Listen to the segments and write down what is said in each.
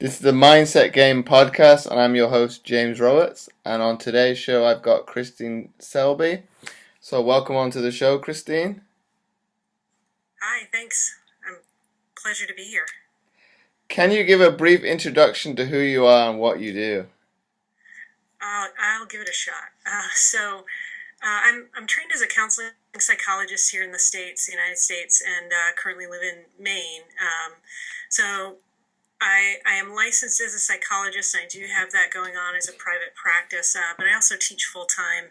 This is the Mindset Game podcast, and I'm your host, James Roberts. And on today's show, I've got Christine Selby. So welcome onto the show, Christine. Hi, thanks. Pleasure to be here. Can you give a brief introduction to who you are and what you do? I'll give it a shot. I'm trained as a counseling psychologist here in the United States, and currently live in Maine. I am licensed as a psychologist, and I do have that going on as a private practice, but I also teach full-time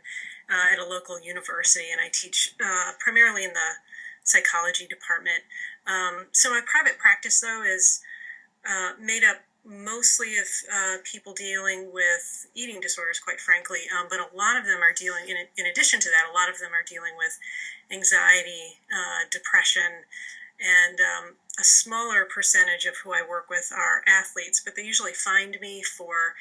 at a local university, and I teach primarily in the psychology department. So my private practice, though, is made up mostly of people dealing with eating disorders, quite frankly, but a lot of them are dealing, in addition to that, a lot of them are dealing with anxiety, depression, and a smaller percentage of who I work with are athletes, but they usually find me for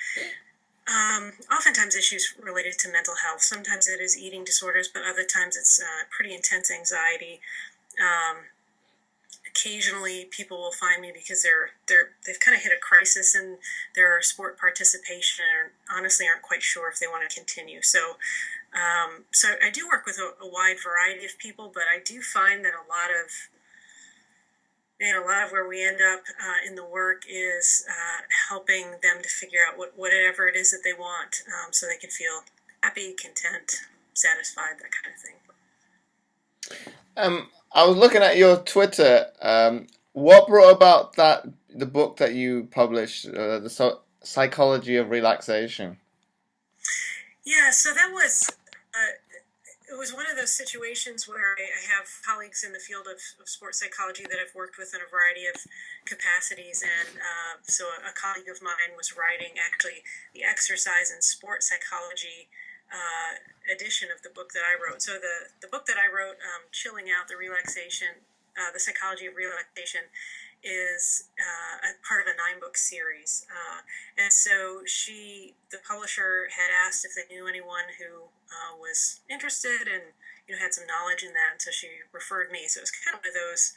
oftentimes issues related to mental health. Sometimes it is eating disorders, but other times it's pretty intense anxiety. Occasionally, people will find me because they've kind of hit a crisis in their sport participation, and honestly aren't quite sure if they want to continue. So I do work with a wide variety of people, but I do find that a lot of where we end up in the work is helping them to figure out whatever it is that they want, so they can feel happy, content, satisfied, that kind of thing. I was looking at your Twitter. What brought about the book that you published, the Psychology of Relaxation? Yeah, so that was it was one of those situations where I have colleagues in the field of sports psychology that I've worked with in a variety of capacities, and so a colleague of mine was writing actually the exercise and sport psychology edition of the book that I wrote. So the book that I wrote, Chilling Out, the Psychology of Relaxation, is a part of a 9-book series. And so the publisher had asked if they knew anyone who was interested and had some knowledge in that, and so she referred me. So it was kind of one of those,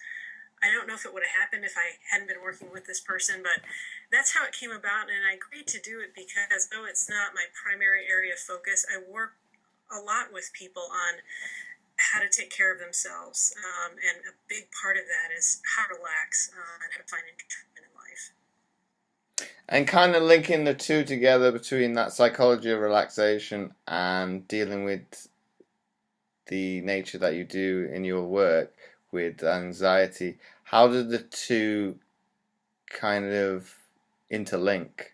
I don't know if it would have happened if I hadn't been working with this person, but that's how it came about, and I agreed to do it because though it's not my primary area of focus, I work a lot with people on how to take care of themselves, and a big part of that is how to relax and how to find enjoyment in life. And kind of linking the two together between that psychology of relaxation and dealing with the nature that you do in your work with anxiety, how did the two kind of interlink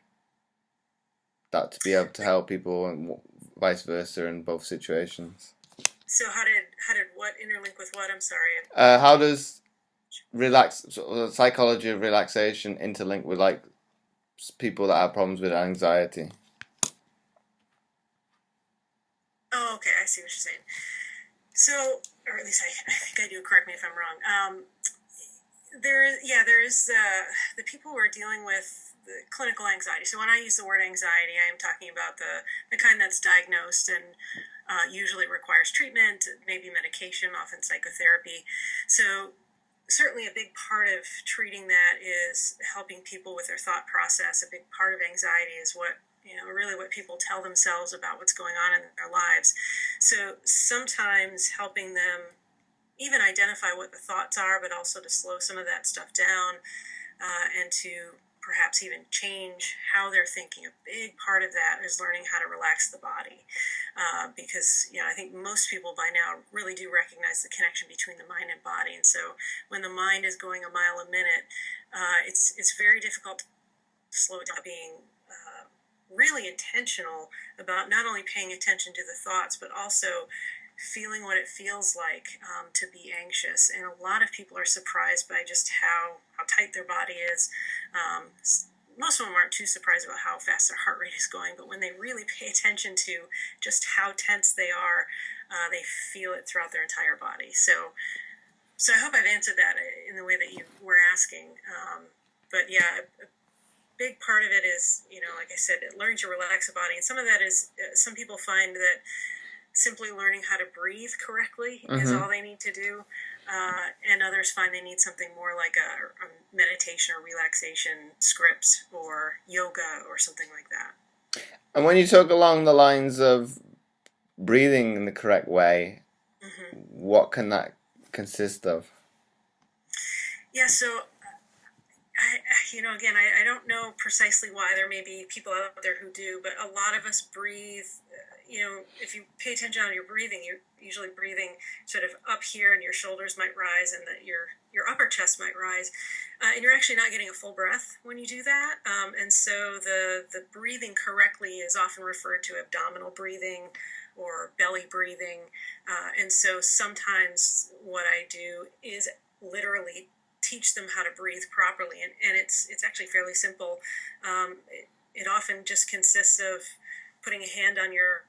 that to be able to help people and vice versa in both situations? So how did what interlink with what? I'm sorry. How does psychology of relaxation interlink with like people that have problems with anxiety? Oh, okay, I see what you're saying. So, or at least I think I do. Correct me if I'm wrong. There is the people who are dealing with the clinical anxiety. So when I use the word anxiety, I am talking about the kind that's diagnosed and usually requires treatment, maybe medication, often psychotherapy. So certainly a big part of treating that is helping people with their thought process. A big part of anxiety is really what people tell themselves about what's going on in their lives. So sometimes helping them even identify what the thoughts are, but also to slow some of that stuff down, and to perhaps even change how they're thinking. A big part of that is learning how to relax the body, because I think most people by now really do recognize the connection between the mind and body. And so when the mind is going a mile a minute, it's very difficult to slow it down, being really intentional about not only paying attention to the thoughts, but also feeling what it feels like to be anxious. And a lot of people are surprised by just how tight their body is. Most of them aren't too surprised about how fast their heart rate is going, but when they really pay attention to just how tense they are, they feel it throughout their entire body. So I hope I've answered that in the way that you were asking. But yeah, a big part of it is, like I said, learning to relax the body. And some of that is, some people find that simply learning how to breathe correctly is all they need to do. and others find they need something more like a meditation or relaxation script or yoga or something like that. And when you talk along the lines of breathing in the correct way, what can that consist of? Yeah, so again, I don't know precisely why. There may be people out there who do, but a lot of us breathe. If you pay attention on your breathing, you're usually breathing sort of up here, and your shoulders might rise, and your upper chest might rise, and you're actually not getting a full breath when you do that. And so the breathing correctly is often referred to abdominal breathing or belly breathing. And so sometimes what I do is literally teach them how to breathe properly, and it's actually fairly simple. It often just consists of putting a hand on your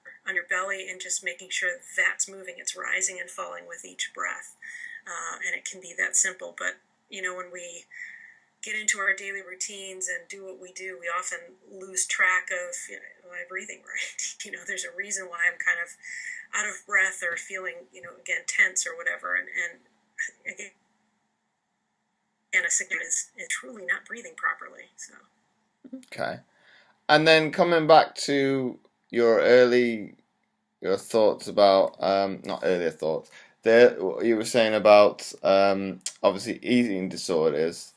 belly and just making sure that's moving, it's rising and falling with each breath, and it can be that simple. But when we get into our daily routines and do what we do, we often lose track of, am I breathing right? There's a reason why I'm kind of out of breath or feeling, again, tense or whatever, and again, a signal is truly not breathing properly. So. Okay. And then coming back to your thoughts about not earlier thoughts. There, you were saying about obviously eating disorders.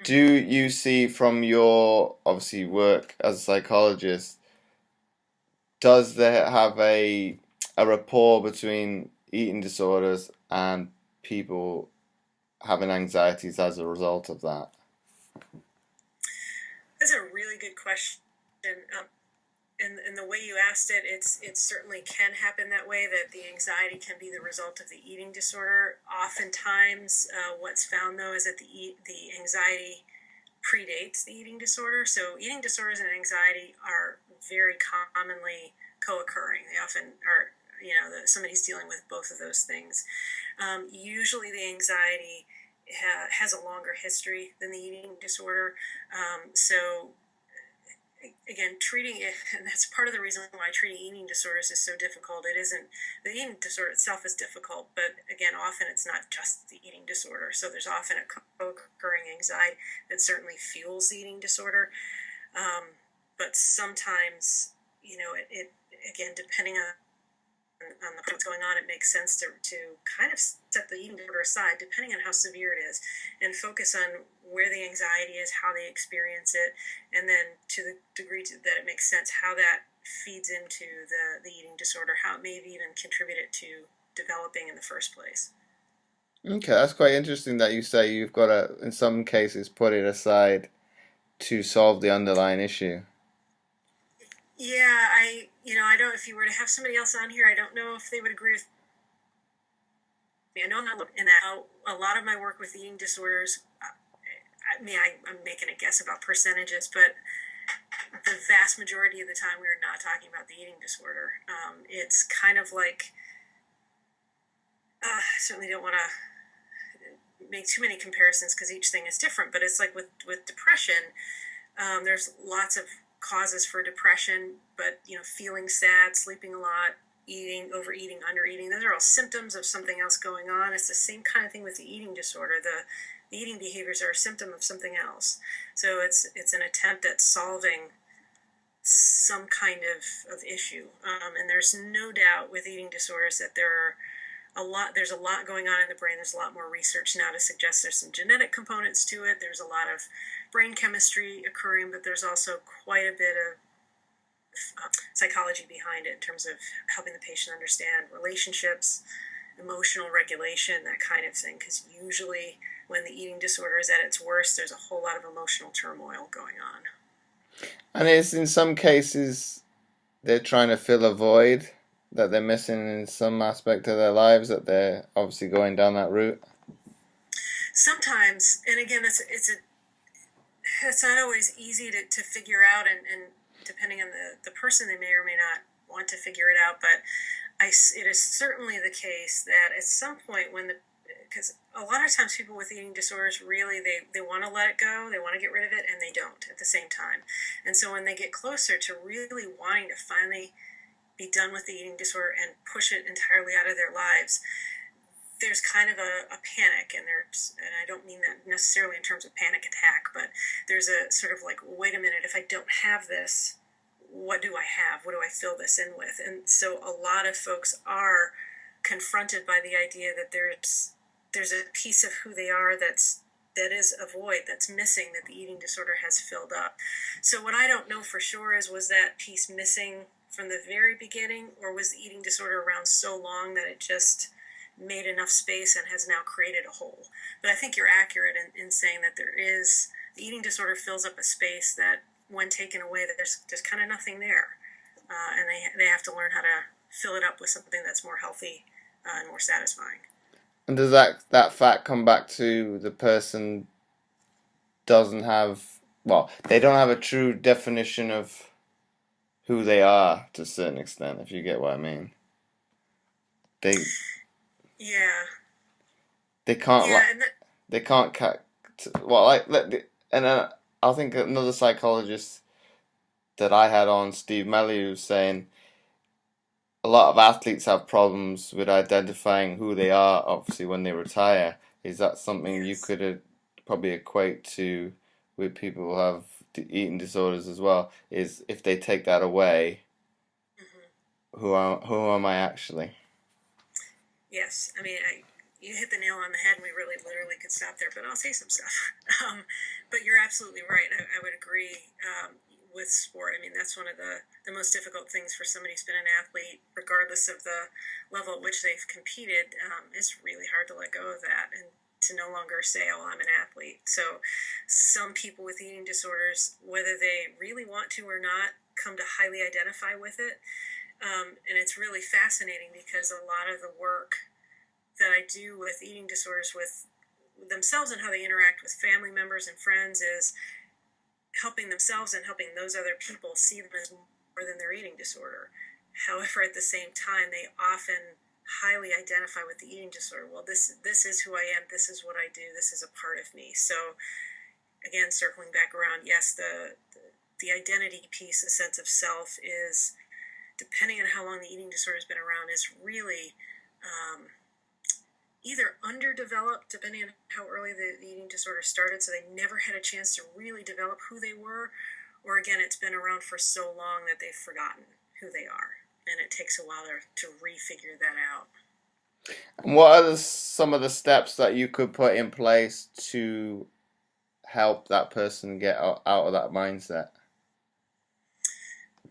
Do you see from your obviously work as a psychologist, does there have a rapport between eating disorders and people having anxieties as a result of that? That's a really good question. And the way you asked it, it certainly can happen that way, that the anxiety can be the result of the eating disorder. Oftentimes, what's found, though, is that the anxiety predates the eating disorder. So eating disorders and anxiety are very commonly co-occurring. They often are, somebody's dealing with both of those things. Usually the anxiety has a longer history than the eating disorder. So again, treating it, and that's part of the reason why treating eating disorders is so difficult. It isn't, the eating disorder itself is difficult, but again, often it's not just the eating disorder. So there's often a co-occurring anxiety that certainly fuels the eating disorder. But sometimes, it again, depending on what's going on, it makes sense to kind of set the eating disorder aside, depending on how severe it is, and focus on where the anxiety is, how they experience it, and then to the degree that it makes sense, how that feeds into the eating disorder, how it may have even contributed to developing in the first place. Okay, that's quite interesting that you say you've got to, in some cases, put it aside to solve the underlying issue. Yeah, I don't. If you were to have somebody else on here, I don't know if they would agree with me. I know I'm in that. A lot of my work with eating disorders, I'm making a guess about percentages, but the vast majority of the time we are not talking about the eating disorder. It's kind of like, I certainly don't want to make too many comparisons because each thing is different, but it's like with depression, there's lots of causes for depression, but feeling sad, sleeping a lot, eating, overeating, undereating, those are all symptoms of something else going on. It's the same kind of thing with the eating disorder. The eating behaviors are a symptom of something else. So it's an attempt at solving some kind of issue. And there's no doubt with eating disorders that there's a lot going on in the brain. There's a lot more research now to suggest there's some genetic components to it. There's a lot of brain chemistry occurring, but there's also quite a bit of psychology behind it in terms of helping the patient understand relationships, emotional regulation, that kind of thing. Because usually when the eating disorder is at its worst, there's a whole lot of emotional turmoil going on. And it's in some cases they're trying to fill a void that they're missing in some aspect of their lives, that they're obviously going down that route. Sometimes, and again, it's not always easy to figure out, and depending on the person, they may or may not want to figure it out, but it is certainly the case that at some point because a lot of times people with eating disorders really, they want to let it go, they want to get rid of it, and they don't at the same time. And so when they get closer to really wanting to finally be done with the eating disorder and push it entirely out of their lives, there's kind of a panic, and I don't mean that necessarily in terms of panic attack, but there's a sort of like, wait a minute, if I don't have this, what do I have? What do I fill this in with? And so a lot of folks are confronted by the idea that there's a piece of who they are that is a void that's missing, that the eating disorder has filled up. So what I don't know for sure is, was that piece missing from the very beginning, or was the eating disorder around so long that it just made enough space and has now created a hole? But I think you're accurate in saying that the eating disorder fills up a space that, when taken away, that there's kind of nothing there, and they have to learn how to fill it up with something that's more healthy and more satisfying. And does that fact come back to the person doesn't have, well, they don't have a true definition of who they are to a certain extent, if you get what I mean. They Yeah, they can't yeah, and that, they can't well, like, and I think another psychologist that I had on, Steve Melly, was saying a lot of athletes have problems with identifying who they are, obviously, when they retire. Is that something you yes. could probably equate to with people who have eating disorders as well? Is if they take that away, Hmm. who am I actually? Yes, I mean, you hit the nail on the head, and we really literally could stop there, but I'll say some stuff. But you're absolutely right. I would agree with sport. I mean, that's one of the most difficult things for somebody who's been an athlete, regardless of the level at which they've competed. It's really hard to let go of that and to no longer say, oh, I'm an athlete. So some people with eating disorders, whether they really want to or not, come to highly identify with it. And it's really fascinating, because a lot of the work that I do with eating disorders, with themselves and how they interact with family members and friends, is helping themselves and helping those other people see them as more than their eating disorder. However, at the same time, they often highly identify with the eating disorder. Well, this is who I am. This is what I do. This is a part of me. So again, circling back around, yes, the identity piece, the sense of self, is, depending on how long the eating disorder has been around, is really either underdeveloped, depending on how early the eating disorder started, so they never had a chance to really develop who they were, or again, it's been around for so long that they've forgotten who they are, and it takes a while to refigure that out. And what are some of the steps that you could put in place to help that person get out of that mindset?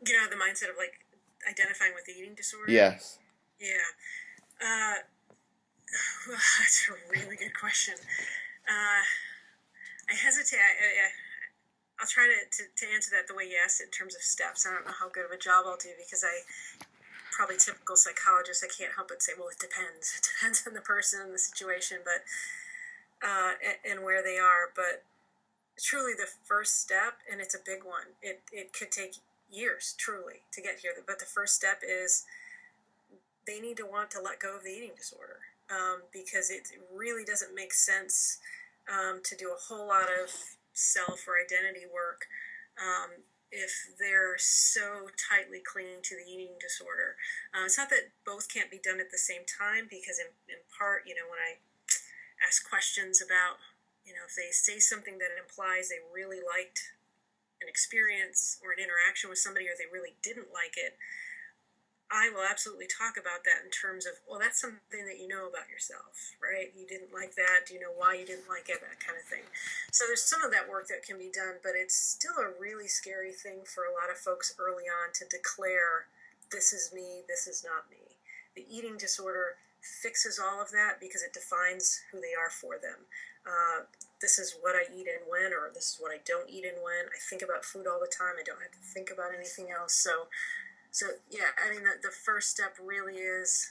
You know, the mindset of like identifying with the eating disorder. Yes. Yeah. Uh, that's a really good question. Uh, I hesitate. I'll try to answer that the way you asked it in terms of steps. I don't know how good of a job I'll do, because probably typical psychologist, I can't help but say, well, it depends. It depends on the person and the situation, but and where they are. But truly, the first step, and it's a big one. It could take years, truly, to get here. But the first step is, they need to want to let go of the eating disorder, because it really doesn't make sense to do a whole lot of self or identity work if they're so tightly clinging to the eating disorder. It's not that both can't be done at the same time, because in part, when I ask questions about, if they say something that implies they really liked an experience or an interaction with somebody, or they really didn't like it, I will absolutely talk about that in terms of, well, that's something that you know about yourself, right? You didn't like that. Do you know why you didn't like it? That kind of thing. So there's some of that work that can be done, but it's still a really scary thing for a lot of folks early on to declare, this is me, this is not me. The eating disorder fixes all of that, because it defines who they are for them. This is what I eat and when, or this is what I don't eat and when. I think about food all the time. I don't have to think about anything else. So yeah, I mean, the first step really is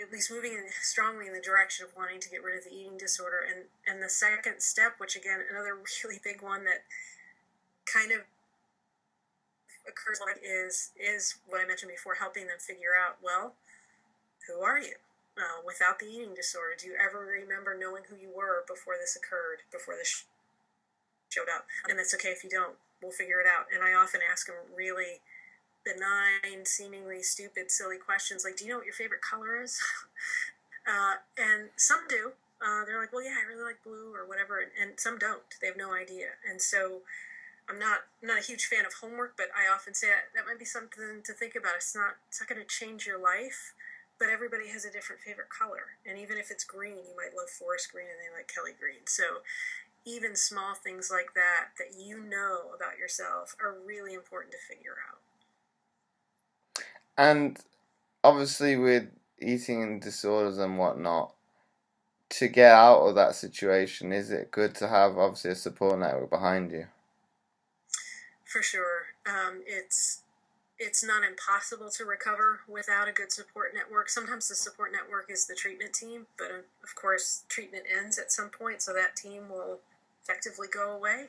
at least moving strongly in the direction of wanting to get rid of the eating disorder, and the second step, which again, another really big one that kind of occurs, is what I mentioned before, helping them figure out, well, who are you without the eating disorder? Do you ever remember knowing who you were before this occurred, before this showed up? And that's okay if you don't. We'll figure it out. And I often ask them really benign, seemingly stupid, silly questions like, do you know what your favorite color is? And some do. They're like, well, yeah, I really like blue or whatever, and some don't. They have no idea. And so I'm not a huge fan of homework, but I often say that might be something to think about. It's not going to change your life, but everybody has a different favorite color. And even if it's green, you might love forest green and they like Kelly green. So even small things like that you know about yourself are really important to figure out. And obviously, with eating disorders and whatnot, to get out of that situation, is it good to have obviously a support network behind you? For sure. It's not impossible to recover without a good support network. Sometimes the support network is the treatment team, but of course, treatment ends at some point, so that team will effectively go away.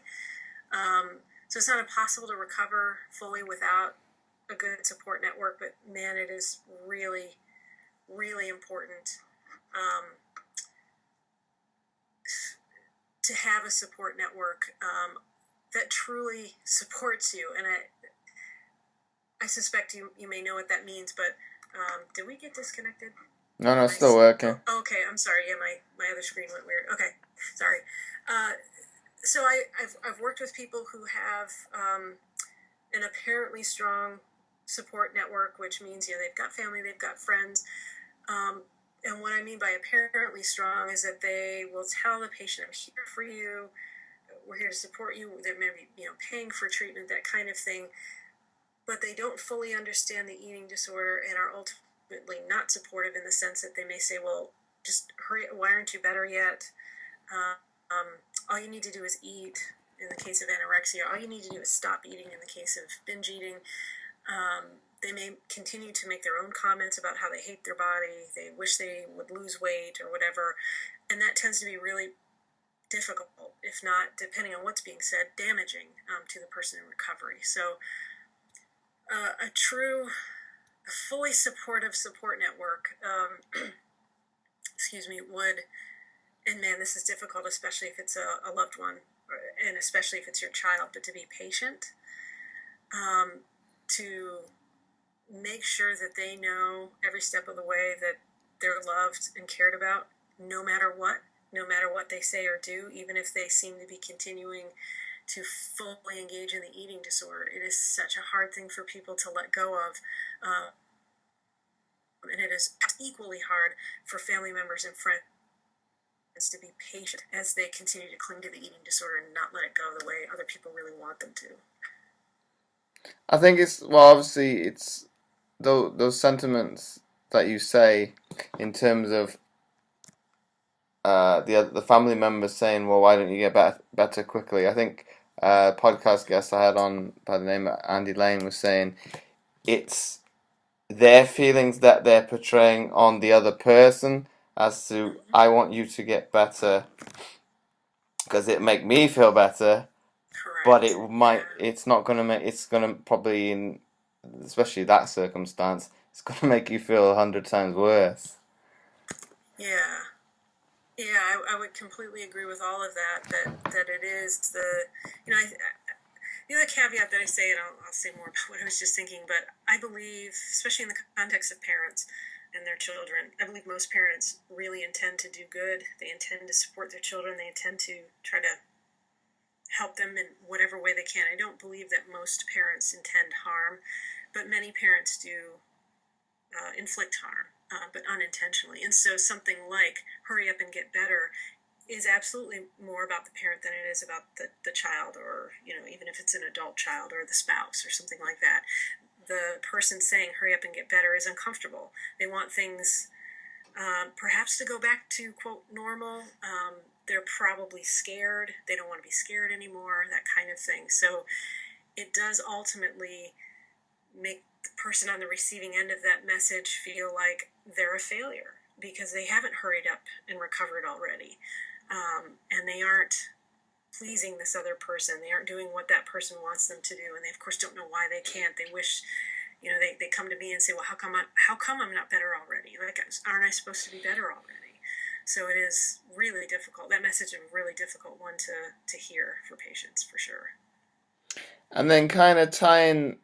So it's not impossible to recover fully without a good support network, but man, it is really, really important to have a support network that truly supports you. And I suspect you may know what that means, but did we get disconnected? No, no, it's still working. Oh, okay, I'm sorry. Yeah, my other screen went weird. Okay, sorry. So I've worked with people who have an apparently strong support network, which means they've got family, they've got friends. And what I mean by apparently strong is that they will tell the patient, "I'm here for you. We're here to support you." They're maybe paying for treatment, that kind of thing. But they don't fully understand the eating disorder and are ultimately not supportive in the sense that they may say, "Well, just hurry. Why aren't you better yet? All you need to do is eat." In the case of anorexia, all you need to do is stop eating. In the case of binge eating, they may continue to make their own comments about how they hate their body, they wish they would lose weight or whatever, and that tends to be really difficult, if not, depending on what's being said, damaging to the person in recovery. So a fully supportive support network, would, and man, this is difficult, especially if it's a loved one, and especially if it's your child, but to be patient, to make sure that they know every step of the way that they're loved and cared about, no matter what they say or do, even if they seem to be continuing to fully engage in the eating disorder. It is such a hard thing for people to let go of. And it is equally hard for family members and friends to be patient as they continue to cling to the eating disorder and not let it go the way other people really want them to. I think obviously it's those sentiments that you say in terms of the family members saying, "Well, why don't you get better quickly?" I think a podcast guest I had on by the name of Andy Lane was saying it's their feelings that they're portraying on the other person as to, "I want you to get better because it make me feel better." Correct. But it's not gonna make, it's gonna probably, in especially that circumstance, it's gonna make you feel 100 times worse. Yeah. Yeah, I would completely agree with all of that. That it is the other caveat that I say, and I'll say more about what I was just thinking, but I believe, especially in the context of parents and their children, I believe most parents really intend to do good. They intend to support their children. They intend to try to help them in whatever way they can. I don't believe that most parents intend harm, but many parents do inflict harm, but unintentionally. And so something like hurry up and get better is absolutely more about the parent than it is about the child, or even if it's an adult child or the spouse or something like that. The person saying hurry up and get better is uncomfortable. They want things perhaps to go back to, quote, normal. They're probably scared. They don't want to be scared anymore, that kind of thing. So it does ultimately make the person on the receiving end of that message feel like they're a failure because they haven't hurried up and recovered already. And they aren't pleasing this other person. They aren't doing what that person wants them to do. And they, of course, don't know why they can't. They wish, they come to me and say, "Well, how come I'm not better already? Like, aren't I supposed to be better already?" So it is really difficult. That message is a really difficult one to hear for patients, for sure. And then kind of tying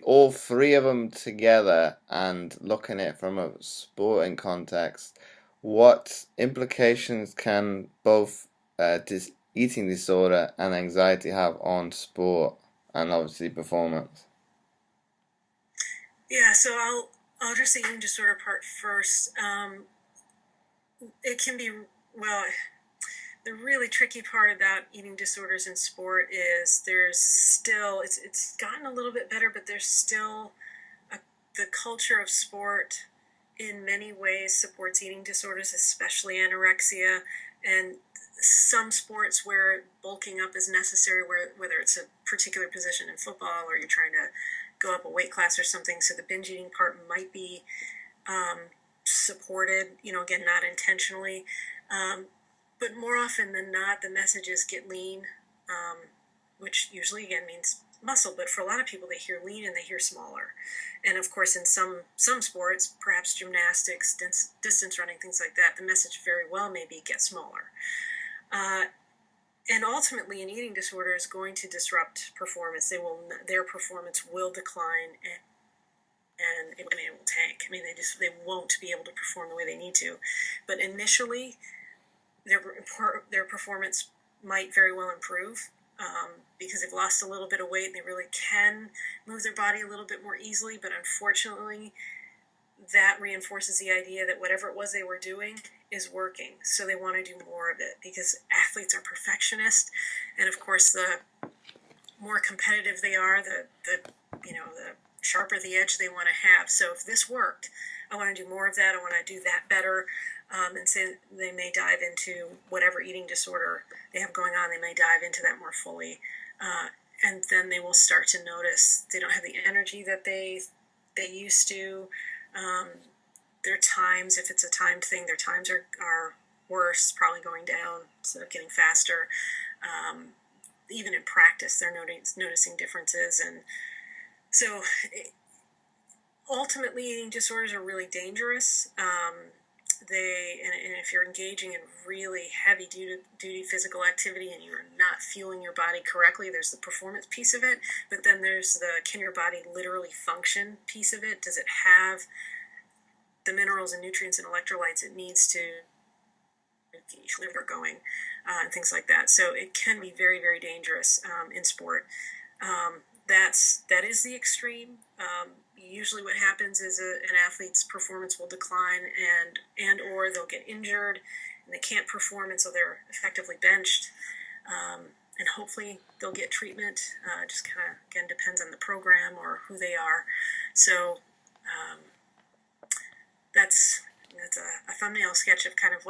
all three of them together and looking at it from a sporting context. what implications can both eating disorder and anxiety have on sport and obviously performance? Yeah, so I'll address the eating disorder part first. It can be, well, the really tricky part about eating disorders in sport is there's still, it's gotten a little bit better, but there's still the culture of sport in many ways supports eating disorders, especially anorexia, and some sports where bulking up is necessary, whether it's a particular position in football or you're trying to go up a weight class or something, so the binge eating part might be supported, again, not intentionally. But more often than not, the messages get lean, which usually, again, means muscle. But for a lot of people, they hear lean and they hear smaller. And of course, in some sports, perhaps gymnastics, distance running, things like that, the message very well maybe get smaller. And ultimately, an eating disorder is going to disrupt performance. Their performance will decline, and it will tank. I mean, they won't be able to perform the way they need to. But initially, their performance might very well improve because they've lost a little bit of weight and they really can move their body a little bit more easily. But unfortunately, that reinforces the idea that whatever it was they were doing is working. So they want to do more of it because athletes are perfectionists. And of course, the more competitive they are, the sharper the edge they want to have. So if this worked, I want to do more of that. I want to do that better. And so they may dive into whatever eating disorder they have going on. They may dive into that more fully. And then they will start to notice they don't have the energy that they used to. Their times, if it's a timed thing, their times are worse, probably going down instead of getting faster. Even in practice, they're noticing differences. And so ultimately, eating disorders are really dangerous. And if you're engaging in really heavy duty physical activity and you're not fueling your body correctly, there's the performance piece of it, but then there's the can your body literally function piece of it. Does it have the minerals and nutrients and electrolytes it needs to keep your liver going, and things like that. So it can be very, very dangerous in sport. That is the extreme. Usually what happens is an athlete's performance will decline and or they'll get injured and they can't perform, and so they're effectively benched. And hopefully they'll get treatment. Just kind of, again, depends on the program or who they are. So that's a thumbnail sketch of kind of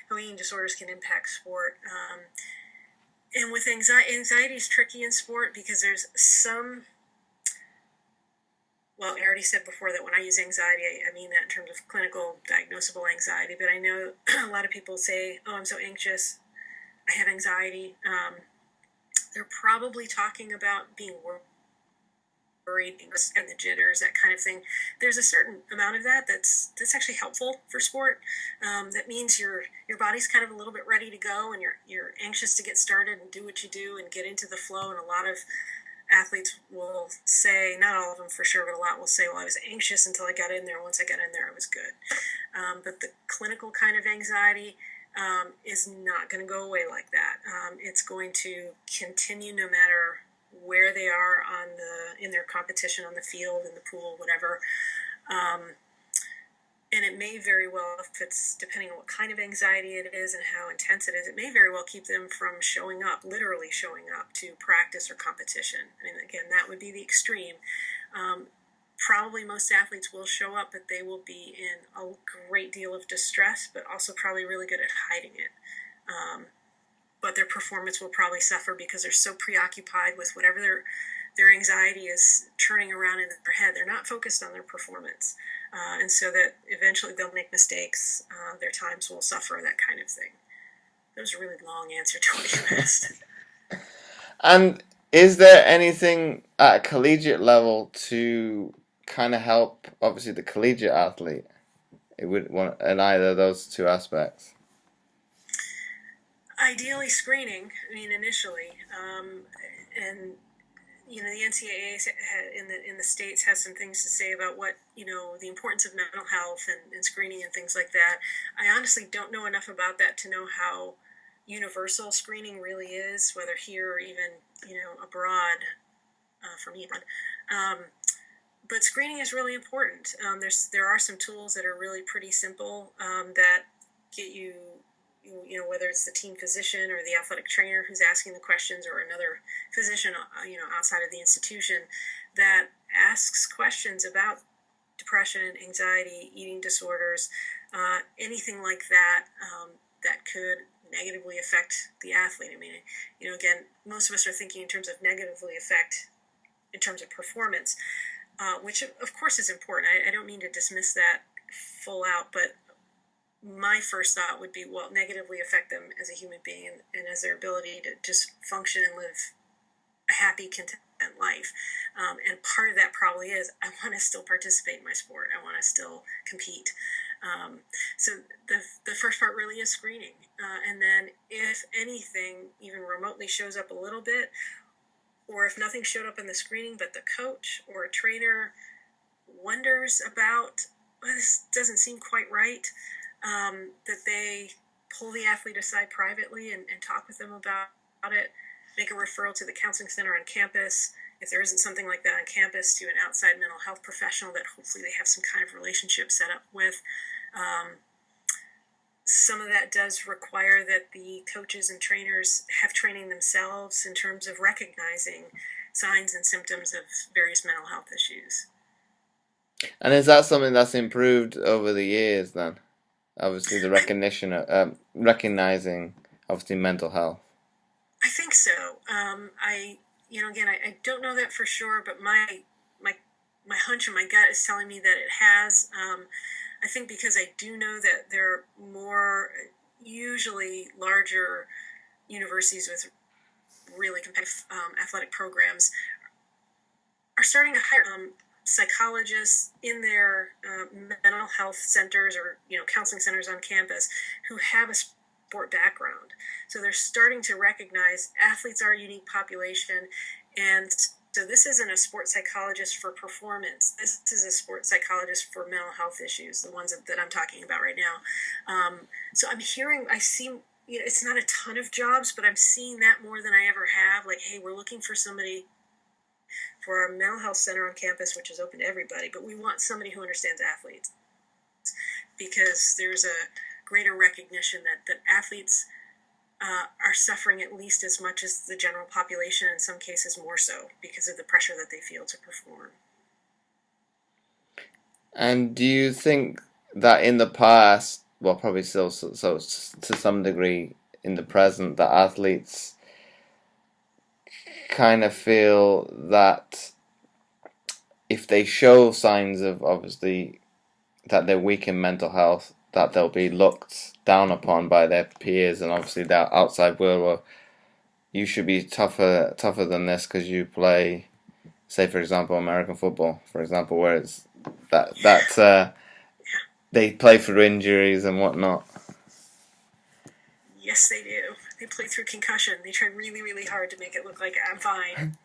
how eating disorders can impact sport. And with anxiety is tricky in sport because there's some. Well, I already said before that when I use anxiety, I mean that in terms of clinical diagnosable anxiety. But I know a lot of people say, "Oh, I'm so anxious. I have anxiety." They're probably talking about being worried and the jitters, that kind of thing. There's a certain amount of that's actually helpful for sport. That means your body's kind of a little bit ready to go, and you're anxious to get started and do what you do and get into the flow. And a lot of athletes will say, not all of them for sure, but a lot will say, well, I was anxious until I got in there. Once I got in there, I was good. But the clinical kind of anxiety is not going to go away like that. It's going to continue no matter where they are in their competition on the field, in the pool, whatever. And it may very well, if it's depending on what kind of anxiety it is and how intense it is, it may very well keep them from showing up, literally showing up to practice or competition. I mean, again, that would be the extreme. Probably most athletes will show up, but they will be in a great deal of distress, but also probably really good at hiding it. But their performance will probably suffer because they're so preoccupied with whatever their anxiety is churning around in their head. They're not focused on their performance. And so that eventually they'll make mistakes, their times will suffer, that kind of thing. That was a really long answer to what you asked. And is there anything at a collegiate level to kind of help, obviously, the collegiate athlete? It would want in either of those two aspects. Ideally, screening. I mean, initially, and the NCAA in the states has some things to say about what, the importance of mental health and screening and things like that. I honestly don't know enough about that to know how universal screening really is, whether here or even, abroad, for me. But screening is really important. There are some tools that are really pretty simple, that get you, whether it's the team physician or the athletic trainer who's asking the questions, or another physician, outside of the institution, that asks questions about depression, anxiety, eating disorders, anything like that, that could negatively affect the athlete. I mean, again, most of us are thinking in terms of negatively affect in terms of performance, which of course is important. I don't mean to dismiss that full out, but my first thought would be, well, negatively affect them as a human being and as their ability to just function and live a happy, content life. And part of that probably is, I want to still participate in my sport. I want to still compete. So the first part really is screening. And then if anything even remotely shows up a little bit, or if nothing showed up in the screening, but the coach or a trainer wonders about, well, this doesn't seem quite right, that they pull the athlete aside privately and talk with them about it, make a referral to the counseling center on campus. If there isn't something like that on campus, to an outside mental health professional that hopefully they have some kind of relationship set up with. Some of that does require that the coaches and trainers have training themselves in terms of recognizing signs and symptoms of various mental health issues. And is that something that's improved over the years then? Obviously, the recognition, recognizing, obviously, mental health. I think so. I don't know that for sure, but my hunch and my gut is telling me that it has. I think because I do know that there are more, usually larger universities with really competitive athletic programs are starting to hire psychologists in their mental health centers, or counseling centers on campus, who have a sport background. So they're starting to recognize athletes are a unique population, and so this isn't a sports psychologist for performance. This is a sports psychologist for mental health issues, the ones that I'm talking about right now. So I see, it's not a ton of jobs, but I'm seeing that more than I ever have. Like, hey, we're looking for somebody for our mental health center on campus, which is open to everybody, but we want somebody who understands athletes, because there's a greater recognition that athletes are suffering at least as much as the general population, in some cases more so, because of the pressure that they feel to perform. And do you think that in the past, well, probably still so to some degree in the present, that athletes kind of feel that if they show signs of, obviously, that they're weak in mental health, that they'll be looked down upon by their peers and obviously the outside world? Well, you should be tougher than this because you play, say for example, American football, for example, where it's that they play through injuries and whatnot. Yes, they do. They play through concussion. They try really, really hard to make it look like I'm fine.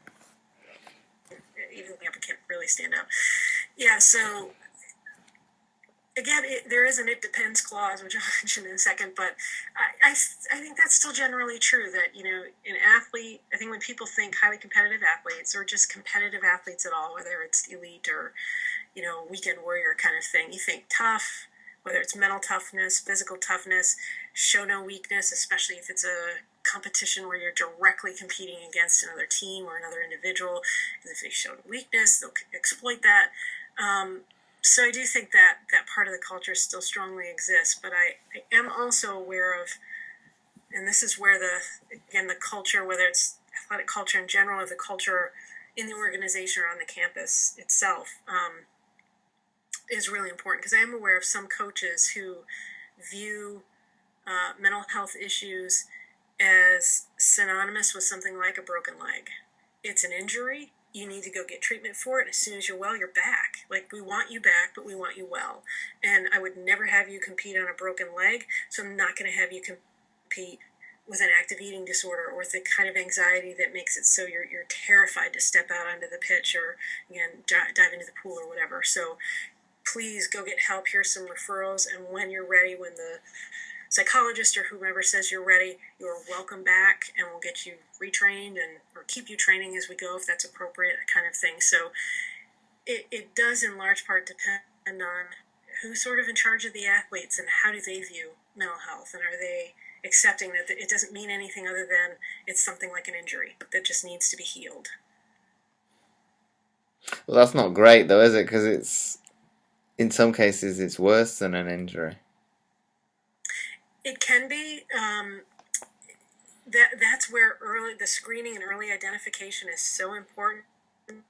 Even though I can't really stand up. Yeah, so again, there is an "it depends" clause, which I'll mention in a second, but I think that's still generally true, that, an athlete, I think when people think highly competitive athletes, or just competitive athletes at all, whether it's elite or, weekend warrior kind of thing, you think tough, whether it's mental toughness, physical toughness, show no weakness, especially if it's a competition where you're directly competing against another team or another individual. If they show weakness, they'll exploit that. So I do think that part of the culture still strongly exists, but I am also aware of, and this is where the culture, whether it's athletic culture in general or the culture in the organization or on the campus itself, is really important, because I am aware of some coaches who view mental health issues as synonymous with something like a broken leg. It's an injury. You need to go get treatment for it. As soon as you're well, you're back. Like, we want you back, but we want you well. And I would never have you compete on a broken leg, so I'm not going to have you compete with an active eating disorder, or with the kind of anxiety that makes it so you're terrified to step out onto the pitch, or again dive into the pool or whatever. So please go get help. Here's some referrals, and when you're ready, when the psychologist or whomever says you're ready, you're welcome back, and we'll get you retrained and or keep you training as we go if that's appropriate, kind of thing. So it does in large part depend on who's sort of in charge of the athletes and how do they view mental health, and are they accepting that it doesn't mean anything other than it's something like an injury that just needs to be healed. Well, that's not great though, is it? Because it's, in some cases, it's worse than an injury. It can be. That's where the screening and early identification is so important,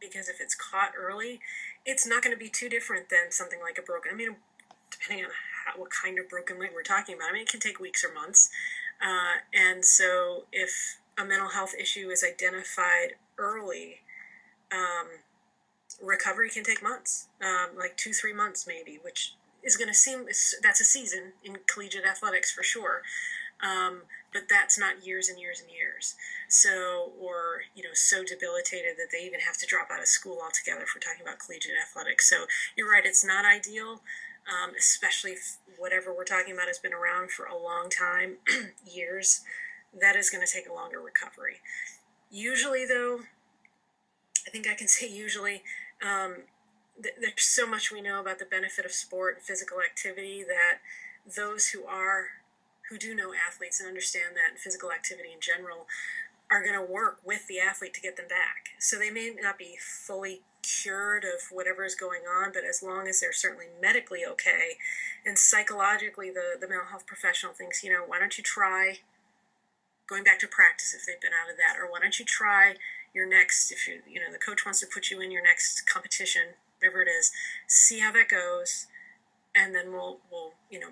because if it's caught early, it's not going to be too different than something like a broken. I mean, depending on what kind of broken leg we're talking about. I mean, it can take weeks or months. And so if a mental health issue is identified early, recovery can take months, like 2-3 months maybe, which is going to seem, that's a season in collegiate athletics for sure. But that's not years and years and years. So, or, so debilitated that they even have to drop out of school altogether if we're talking about collegiate athletics. So you're right, it's not ideal, especially if whatever we're talking about has been around for a long time, years. That is going to take a longer recovery. Usually, though, I think I can say usually, there's so much we know about the benefit of sport and physical activity that those who do know athletes and understand that, and physical activity in general, are going to work with the athlete to get them back. So they may not be fully cured of whatever is going on, but as long as they're certainly medically okay, and psychologically the mental health professional thinks, why don't you try going back to practice if they've been out of that, or why don't you try your next, if the coach wants to put you in your next competition, whatever it is, see how that goes, and then we'll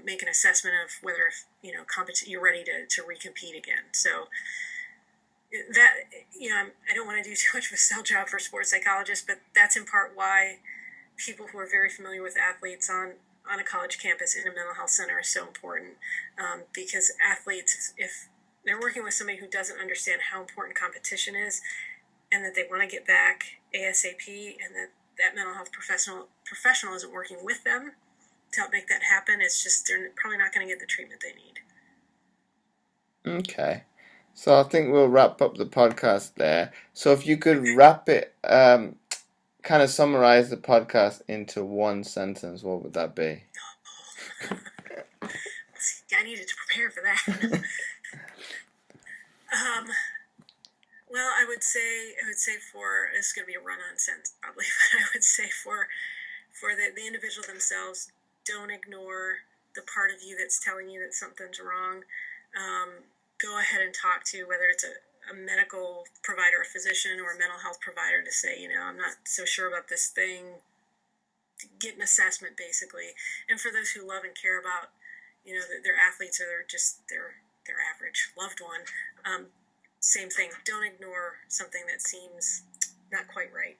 make an assessment of whether you're ready to recompete again. So that, I don't want to do too much of a sell job for sports psychologists, but that's in part why people who are very familiar with athletes on a college campus in a mental health center is so important, because athletes, if they're working with somebody who doesn't understand how important competition is, and that they want to get back ASAP, and that mental health professional isn't working with them to help make that happen, it's just they're probably not going to get the treatment they need. Okay. So I think we'll wrap up the podcast there. So if you could wrap it, kind of summarize the podcast into one sentence, what would that be? I needed to prepare for that. Well, I would say for, this is going to be a run-on sentence probably, but I would say for the individual themselves, don't ignore the part of you that's telling you that something's wrong. Go ahead and talk to, whether it's a medical provider, a physician, or a mental health provider, to say, I'm not so sure about this thing. Get an assessment, basically. And for those who love and care about, their athletes, or just their average loved one, same thing. Don't ignore something that seems not quite right.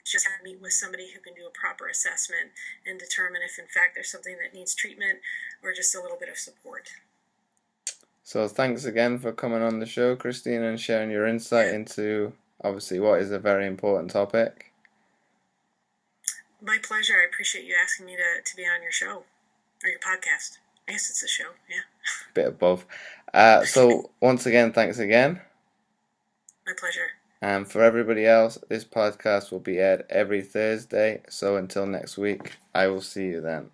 Just meet with somebody who can do a proper assessment and determine if, in fact, there's something that needs treatment or just a little bit of support. So thanks again for coming on the show, Christine, and sharing your insight into, obviously, what is a very important topic. My pleasure. I appreciate you asking me to be on your show, or your podcast. I guess it's a show, yeah. Bit of both. So once again, thanks again. My pleasure. And for everybody else, this podcast will be aired every Thursday. So until next week, I will see you then.